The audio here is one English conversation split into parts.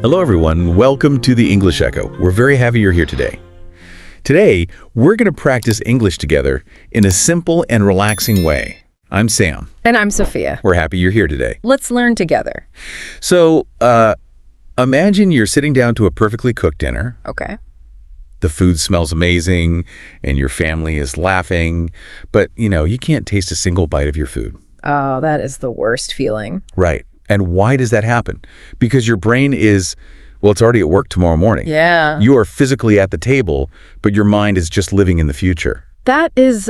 Hello everyone, welcome to the English Echo. We're very happy you're here today. Today, we're going to practice English together in a simple and relaxing way. I'm Sam. And I'm Sophia. We're happy you're here today. Let's learn together. So, imagine you're sitting down to a perfectly cooked dinner. Okay. The food smells amazing and your family is laughing, but you can't taste a single bite of your food. Oh, that is the worst feeling. Right. And why does that happen? Because your brain is, well, it's already at work tomorrow morning. Yeah. You are physically at the table, but your mind is just living in the future. That is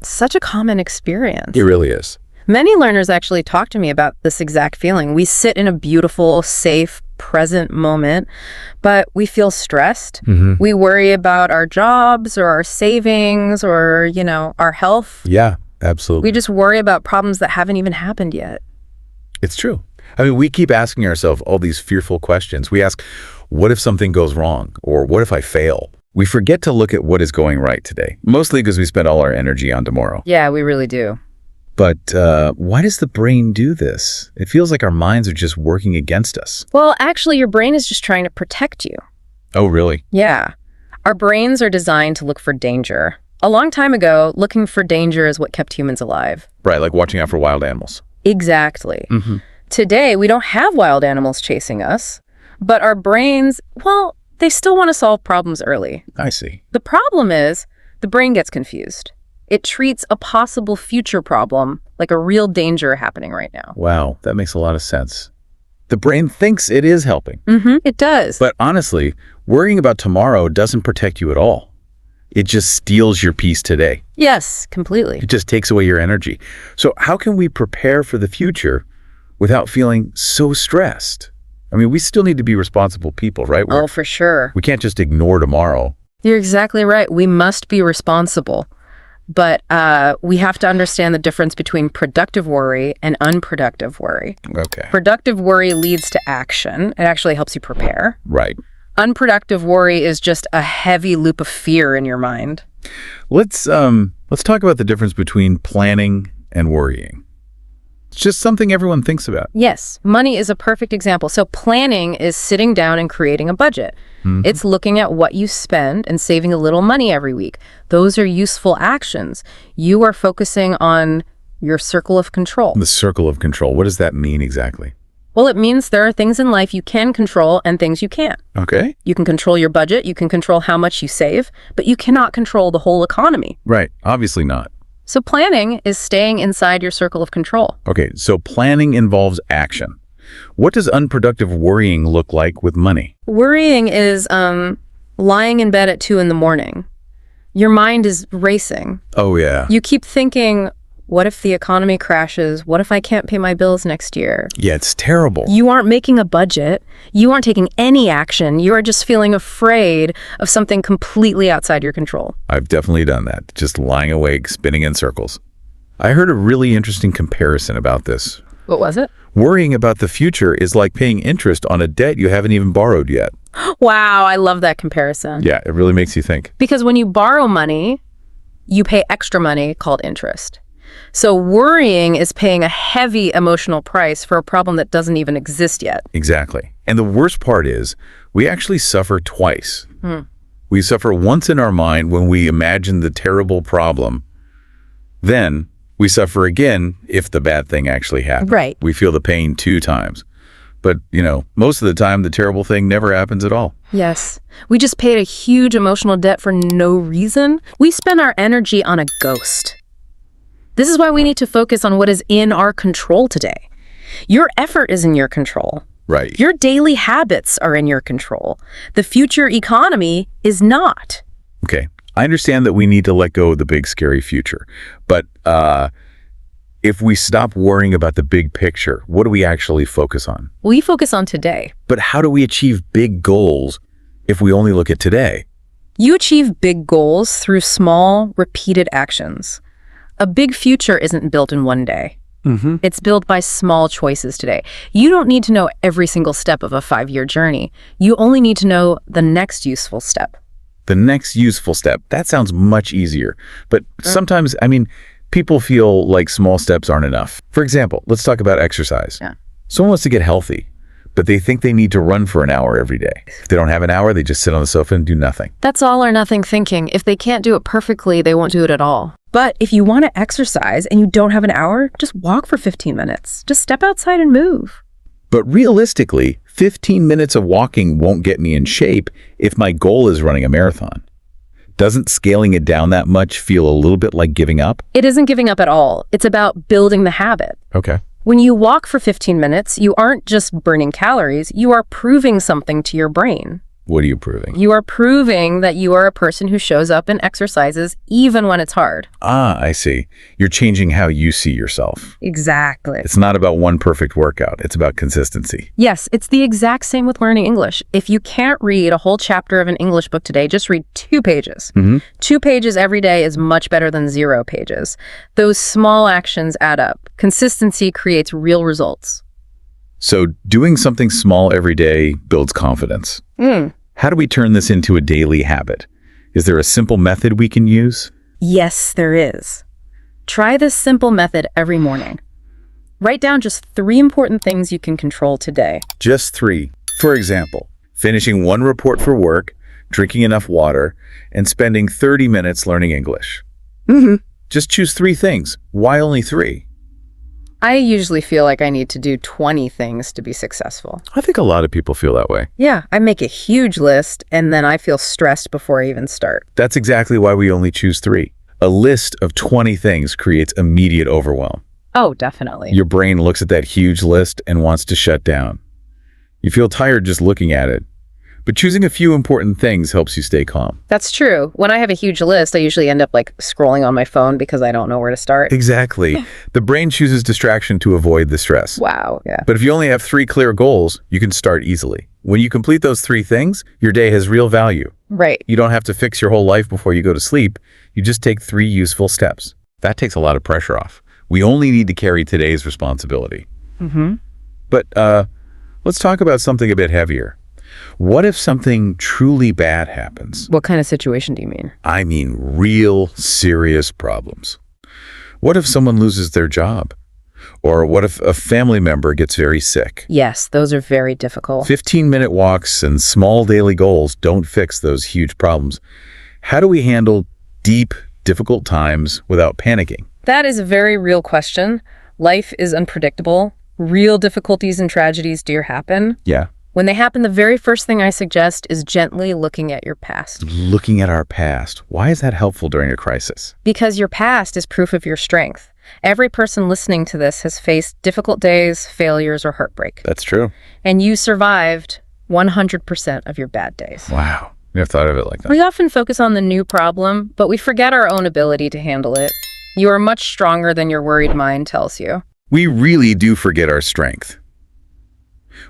such a common experience. It really is. Many learners actually talk to me about this exact feeling. We sit in a beautiful, safe, present moment, but we feel stressed. Mm-hmm. We worry about our jobs or our savings or, our health. Yeah, absolutely. We just worry about problems that haven't even happened yet. It's true. I mean, we keep asking ourselves all these fearful questions. We ask, what if something goes wrong? Or what if I fail? We forget to look at what is going right today, mostly because we spend all our energy on tomorrow. Yeah, we really do. But why does the brain do this? It feels like our minds are just working against us. Well, actually, your brain is just trying to protect you. Oh, really? Yeah. Our brains are designed to look for danger. A long time ago, looking for danger is what kept humans alive. Right, like watching out for wild animals. Exactly. Mm-hmm. Today, we don't have wild animals chasing us, but our brains, well, they still want to solve problems early. I see. The problem is the brain gets confused. It treats a possible future problem like a real danger happening right now. Wow, that makes a lot of sense. The brain thinks it is helping. Mm-hmm, it does. But honestly, worrying about tomorrow doesn't protect you at all. It just steals your peace today. Yes, completely. It just takes away your energy. So how can we prepare for the future without feeling so stressed? I mean, we still need to be responsible people, right? Oh, for sure. We can't just ignore tomorrow. You're exactly right. We must be responsible. But we have to understand the difference between productive worry and unproductive worry. Okay. Productive worry leads to action. It actually helps you prepare. Right. Unproductive worry is just a heavy loop of fear in your mind. Let's talk about the difference between planning and worrying. It's just something everyone thinks about. Yes, money is a perfect example. So planning is sitting down and creating a budget. Mm-hmm. It's looking at what you spend and saving a little money every week. Those are useful actions. You are focusing on your circle of control. The circle of control. What does that mean exactly? Well, it means there are things in life you can control and things you can't. Okay. You can control your budget, you can control how much you save, but you cannot control the whole economy. Right. Obviously not. So planning is staying inside your circle of control. Okay, so planning involves action. What does unproductive worrying look like with money? Worrying is lying in bed at 2 a.m. Your mind is racing. Oh, yeah. You keep thinking, what if the economy crashes? What if I can't pay my bills next year? Yeah, it's terrible. You aren't making a budget. You aren't taking any action. You are just feeling afraid of something completely outside your control. I've definitely done that, just lying awake, spinning in circles. I heard a really interesting comparison about this. What was it? Worrying about the future is like paying interest on a debt you haven't even borrowed yet. Wow, I love that comparison. Yeah, it really makes you think. Because when you borrow money, you pay extra money called interest. So worrying is paying a heavy emotional price for a problem that doesn't even exist yet. Exactly. And the worst part is, we actually suffer twice. We suffer once in our mind when we imagine the terrible problem. Then we suffer again if the bad thing actually happens. Right. We feel the pain 2 times. But, most of the time, the terrible thing never happens at all. Yes. We just paid a huge emotional debt for no reason. We spend our energy on a ghost. This is why we need to focus on what is in our control today. Your effort is in your control. Right. Your daily habits are in your control. The future economy is not. Okay. I understand that we need to let go of the big, scary future. But if we stop worrying about the big picture, what do we actually focus on? We focus on today. But how do we achieve big goals if we only look at today? You achieve big goals through small, repeated actions. A big future isn't built in one day. Mm-hmm. It's built by small choices today. You don't need to know every single step of a 5-year journey. You only need to know the next useful step. The next useful step. That sounds much easier. But sometimes, people feel like small steps aren't enough. For example, let's talk about exercise. Yeah. Someone wants to get healthy, but they think they need to run for an hour every day. If they don't have an hour, they just sit on the sofa and do nothing. That's all or nothing thinking. If they can't do it perfectly, they won't do it at all. But if you want to exercise and you don't have an hour, just walk for 15 minutes. Just step outside and move. But realistically, 15 minutes of walking won't get me in shape if my goal is running a marathon. Doesn't scaling it down that much feel a little bit like giving up? It isn't giving up at all. It's about building the habit. Okay. When you walk for 15 minutes, you aren't just burning calories, you are proving something to your brain. What are you proving? You are proving that you are a person who shows up and exercises even when it's hard. Ah, I see. You're changing how you see yourself. Exactly. It's not about one perfect workout. It's about consistency. Yes, it's the exact same with learning English. If you can't read a whole chapter of an English book today, just read 2 pages. 2 pages every day is much better than 0 pages. Those small actions add up. Consistency creates real results. So doing something small every day builds confidence. How do we turn this into a daily habit? Is there a simple method we can use? Yes, there is. Try this simple method every morning. Write down just 3 important things you can control today. Just 3. For example, finishing 1 report for work, drinking enough water, and spending 30 minutes learning English. Just choose 3 things. Why only 3? I usually feel like I need to do 20 things to be successful. I think a lot of people feel that way. Yeah, I make a huge list and then I feel stressed before I even start. That's exactly why we only choose 3. A list of 20 things creates immediate overwhelm. Oh, definitely. Your brain looks at that huge list and wants to shut down. You feel tired just looking at it. But choosing a few important things helps you stay calm. That's true. When I have a huge list, I usually end up scrolling on my phone because I don't know where to start. Exactly. The brain chooses distraction to avoid the stress. Wow, yeah. But if you only have 3 clear goals, you can start easily. When you complete those 3 things, your day has real value. Right. You don't have to fix your whole life before you go to sleep. You just take 3 useful steps. That takes a lot of pressure off. We only need to carry today's responsibility. But let's talk about something a bit heavier. What if something truly bad happens? What kind of situation do you mean? I mean real serious problems. What if someone loses their job? Or what if a family member gets very sick? Yes, those are very difficult. 15-minute walks and small daily goals don't fix those huge problems. How do we handle deep, difficult times without panicking? That is a very real question. Life is unpredictable. Real difficulties and tragedies do happen. Yeah. When they happen, the very first thing I suggest is gently looking at your past. Looking at our past. Why is that helpful during a crisis? Because your past is proof of your strength. Every person listening to this has faced difficult days, failures, or heartbreak. That's true. And you survived 100% of your bad days. Wow. Never thought of it like that. We often focus on the new problem, but we forget our own ability to handle it. You are much stronger than your worried mind tells you. We really do forget our strength.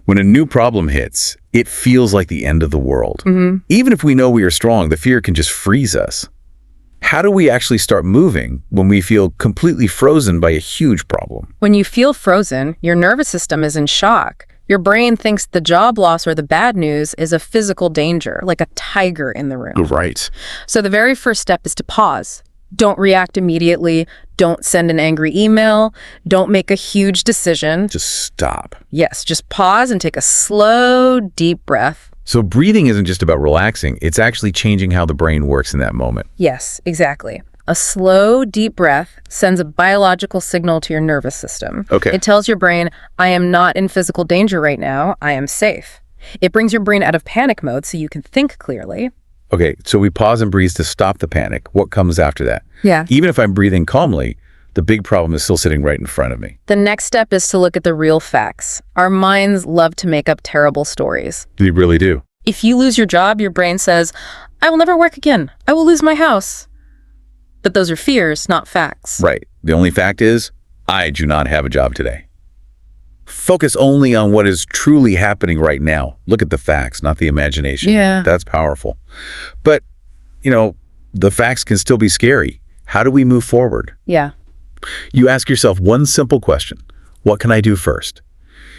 When a new problem hits, it feels like the end of the world. Even if we know we are strong, the fear can just freeze us. How do we actually start moving when we feel completely frozen by a huge problem? When you feel frozen, your nervous system is in shock. Your brain thinks the job loss or the bad news is a physical danger, like a tiger in the room. Right. So the very first step is to pause. Don't react immediately. Don't send an angry email. Don't make a huge decision. Just stop. Yes, just pause and take a slow, deep breath. So breathing isn't just about relaxing. It's actually changing how the brain works in that moment. Yes, exactly. A slow, deep breath sends a biological signal to your nervous system. Okay. It tells your brain, I am not in physical danger right now. I am safe. It brings your brain out of panic mode so you can think clearly. Okay, so we pause and breathe to stop the panic. What comes after that? Yeah. Even if I'm breathing calmly, the big problem is still sitting right in front of me. The next step is to look at the real facts. Our minds love to make up terrible stories. They really do. If you lose your job, your brain says, I will never work again. I will lose my house. But those are fears, not facts. Right. The only fact is, I do not have a job today. Focus only on what is truly happening right now. Look at the facts, not the imagination. Yeah. That's powerful. But, the facts can still be scary. How do we move forward? Yeah. You ask yourself one simple question. What can I do first?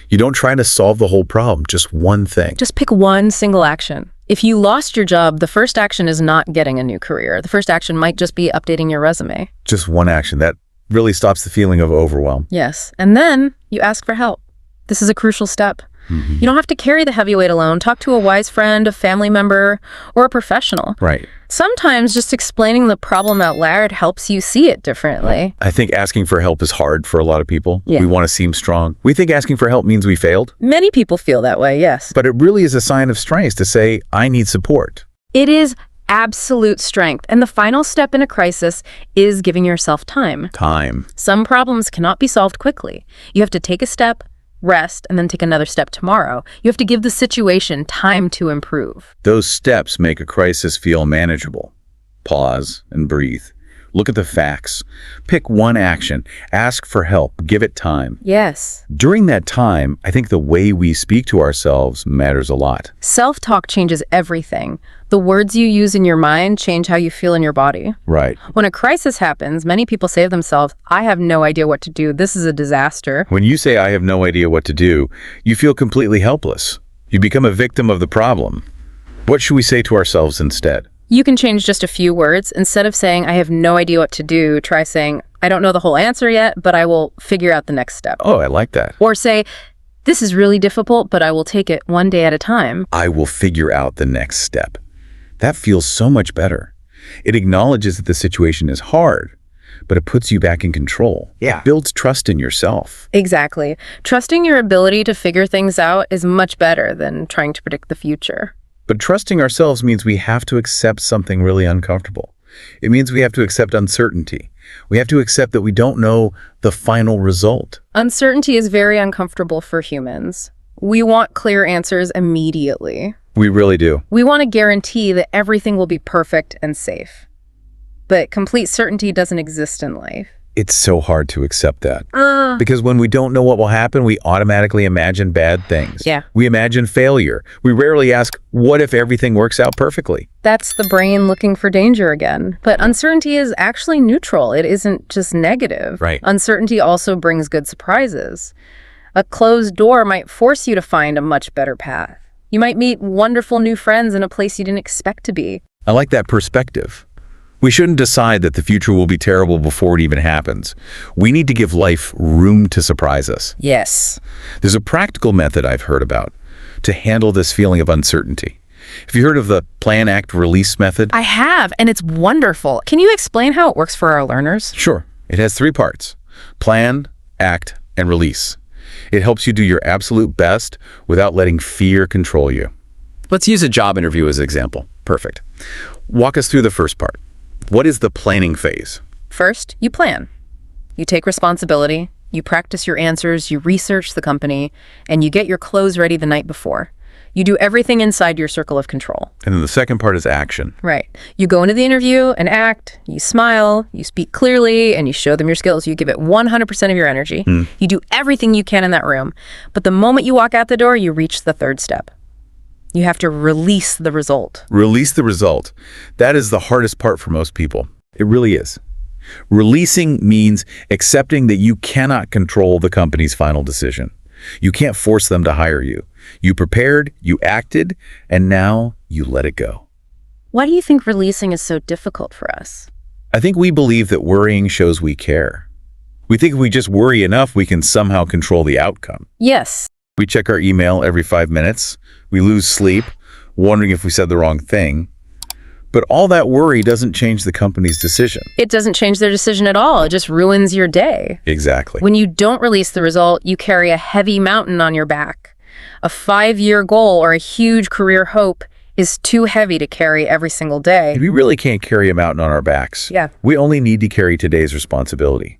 You don't try to solve the whole problem, just one thing. Just pick one single action. If you lost your job, the first action is not getting a new career. The first action might just be updating your resume. Just one action. That really stops the feeling of overwhelm. Yes. And then you ask for help. This is a crucial step. You don't have to carry the heavy weight alone. Talk to a wise friend, a family member, or a professional. Right. Sometimes just explaining the problem out loud helps you see it differently. I think asking for help is hard for a lot of people. Yeah. We want to seem strong. We think asking for help means we failed. Many people feel that way, yes. But it really is a sign of strength to say, I need support. It is absolute strength. And the final step in a crisis is giving yourself time. Time. Some problems cannot be solved quickly. You have to take a step, rest, and then take another step tomorrow. You have to give the situation time to improve. Those steps make a crisis feel manageable. Pause and breathe. Look at the facts. Pick one action. Ask for help. Give it time. Yes. During that time, I think the way we speak to ourselves matters a lot. Self-talk changes everything. The words you use in your mind change how you feel in your body. Right. When a crisis happens, many people say to themselves, I have no idea what to do. This is a disaster. When you say, I have no idea what to do, you feel completely helpless. You become a victim of the problem. What should we say to ourselves instead? You can change just a few words. Instead of saying, I have no idea what to do, try saying, I don't know the whole answer yet, but I will figure out the next step. Oh, I like that. Or say, this is really difficult, but I will take it one day at a time. I will figure out the next step. That feels so much better. It acknowledges that the situation is hard, but it puts you back in control. Yeah. It builds trust in yourself. Exactly. Trusting your ability to figure things out is much better than trying to predict the future. But trusting ourselves means we have to accept something really uncomfortable. It means we have to accept uncertainty. We have to accept that we don't know the final result. Uncertainty is very uncomfortable for humans. We want clear answers immediately. We really do. We want to guarantee that everything will be perfect and safe. But complete certainty doesn't exist in life. It's so hard to accept that. Because when we don't know what will happen, we automatically imagine bad things. Yeah. We imagine failure. We rarely ask, what if everything works out perfectly? That's the brain looking for danger again. But uncertainty is actually neutral. It isn't just negative. Right. Uncertainty also brings good surprises. A closed door might force you to find a much better path. You might meet wonderful new friends in a place you didn't expect to be. I like that perspective. We shouldn't decide that the future will be terrible before it even happens. We need to give life room to surprise us. Yes. There's a practical method I've heard about to handle this feeling of uncertainty. Have you heard of the plan, act, release method? I have, and it's wonderful. Can you explain how it works for our learners? Sure. It has 3 parts: plan, act, and release. It helps you do your absolute best without letting fear control you. Let's use a job interview as an example. Perfect. Walk us through the first part. What is the planning phase? First, you plan. You take responsibility, you practice your answers, you research the company, and you get your clothes ready the night before. You do everything inside your circle of control. And then the second part is action. Right. You go into the interview and act, you smile, you speak clearly, and you show them your skills. You give it 100% of your energy. You do everything you can in that room. But the moment you walk out the door, you reach the third step. You have to release the result. Release the result. That is the hardest part for most people. It really is. Releasing means accepting that you cannot control the company's final decision. You can't force them to hire you. You prepared, you acted, and now you let it go. Why do you think releasing is so difficult for us? I think we believe that worrying shows we care. We think if we just worry enough, we can somehow control the outcome. Yes. We check our email every 5 minutes. We lose sleep, wondering if we said the wrong thing. But all that worry doesn't change the company's decision. It doesn't change their decision at all. It just ruins your day. Exactly. When you don't release the result, you carry a heavy mountain on your back. A 5-year goal or a huge career hope is too heavy to carry every single day. We really can't carry a mountain on our backs. Yeah. We only need to carry today's responsibility.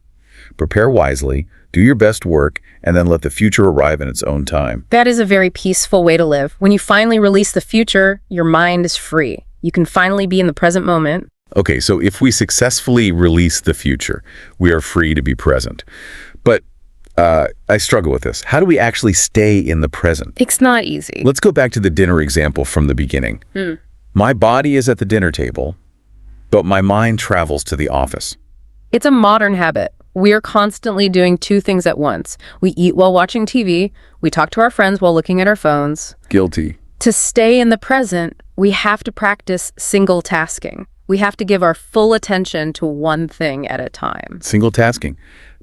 Prepare wisely, do your best work, and then let the future arrive in its own time. That is a very peaceful way to live. When you finally release the future, your mind is free. You can finally be in the present moment. Okay, so if we successfully release the future, we are free to be present. But I struggle with this. How do we actually stay in the present? It's not easy. Let's go back to the dinner example from the beginning. My body is at the dinner table, but my mind travels to the office. It's a modern habit. We are constantly doing 2 things at once. We eat while watching TV. We talk to our friends while looking at our phones. Guilty. To stay in the present, we have to practice single tasking. We have to give our full attention to one thing at a time. Single tasking.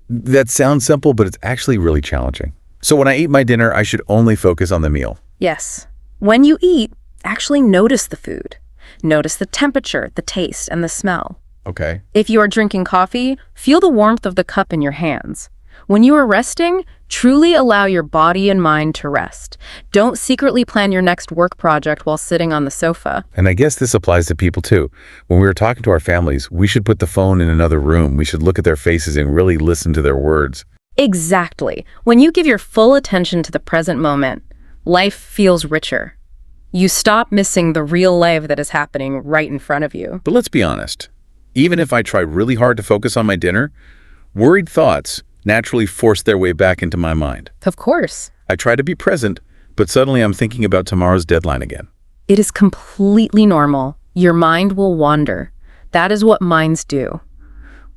That sounds simple, but it's actually really challenging. So when I eat my dinner, I should only focus on the meal. Yes. When you eat, actually notice the food. Notice the temperature, the taste, and the smell. Okay. If you are drinking coffee, feel the warmth of the cup in your hands. When you are resting, truly allow your body and mind to rest. Don't secretly plan your next work project while sitting on the sofa. And I guess this applies to people too. When we're talking to our families, we should put the phone in another room. We should look at their faces and really listen to their words. Exactly. When you give your full attention to the present moment, life feels richer. You stop missing the real life that is happening right in front of you. But let's be honest. Even if I try really hard to focus on my dinner, worried thoughts naturally force their way back into my mind. Of course. I try to be present, but suddenly I'm thinking about tomorrow's deadline again. It is completely normal. Your mind will wander. That is what minds do.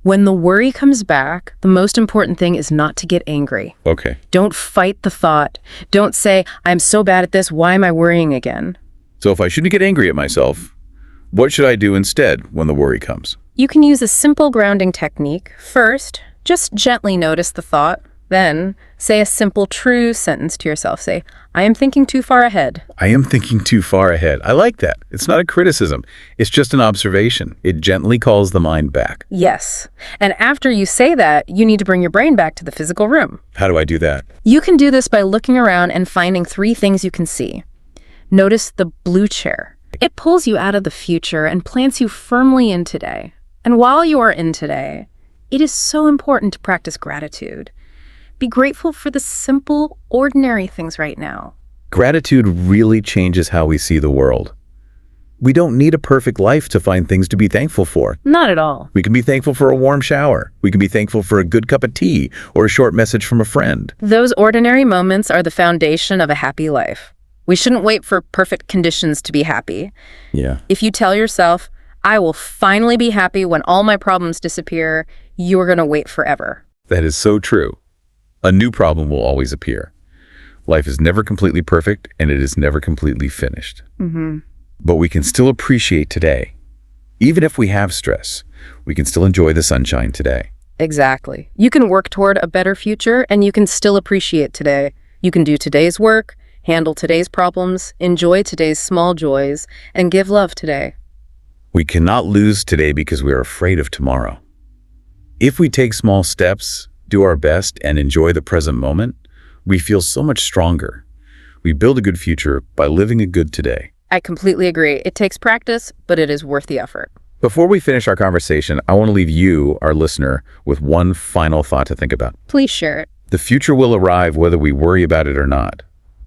When the worry comes back, the most important thing is not to get angry. Okay. Don't fight the thought. Don't say, I'm so bad at this, why am I worrying again? So if I shouldn't get angry at myself, what should I do instead when the worry comes? You can use a simple grounding technique. First, just gently notice the thought. Then, say a simple, true sentence to yourself. Say, I am thinking too far ahead. I am thinking too far ahead. I like that. It's not a criticism. It's just an observation. It gently calls the mind back. Yes. And after you say that, you need to bring your brain back to the physical room. How do I do that? You can do this by looking around and finding 3 things you can see. Notice the blue chair. It pulls you out of the future and plants you firmly in today. And while you are in today, it is so important to practice gratitude. Be grateful for the simple, ordinary things right now. Gratitude really changes how we see the world. We don't need a perfect life to find things to be thankful for. Not at all. We can be thankful for a warm shower. We can be thankful for a good cup of tea or a short message from a friend. Those ordinary moments are the foundation of a happy life. We shouldn't wait for perfect conditions to be happy. Yeah. If you tell yourself, I will finally be happy when all my problems disappear, you're going to wait forever. That is so true. A new problem will always appear. Life is never completely perfect, and it is never completely finished. But we can still appreciate today. Even if we have stress, we can still enjoy the sunshine today. Exactly. You can work toward a better future, and you can still appreciate today. You can do today's work, handle today's problems, enjoy today's small joys, and give love today. We cannot lose today because we are afraid of tomorrow. If we take small steps, do our best, and enjoy the present moment, we feel so much stronger. We build a good future by living a good today. I completely agree. It takes practice, but it is worth the effort. Before we finish our conversation, I want to leave you, our listener, with one final thought to think about. Please share it. The future will arrive whether we worry about it or not.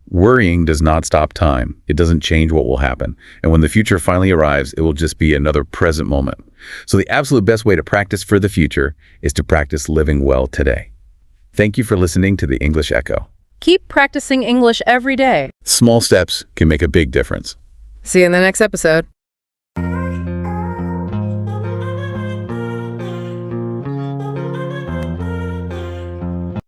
Worrying does not stop time. It doesn't change what will happen. And when the future finally arrives, it will just be another present moment. So the absolute best way to practice for the future is to practice living well today. Thank you for listening to the English Echo. Keep practicing English every day. Small steps can make a big difference. See you in the next episode.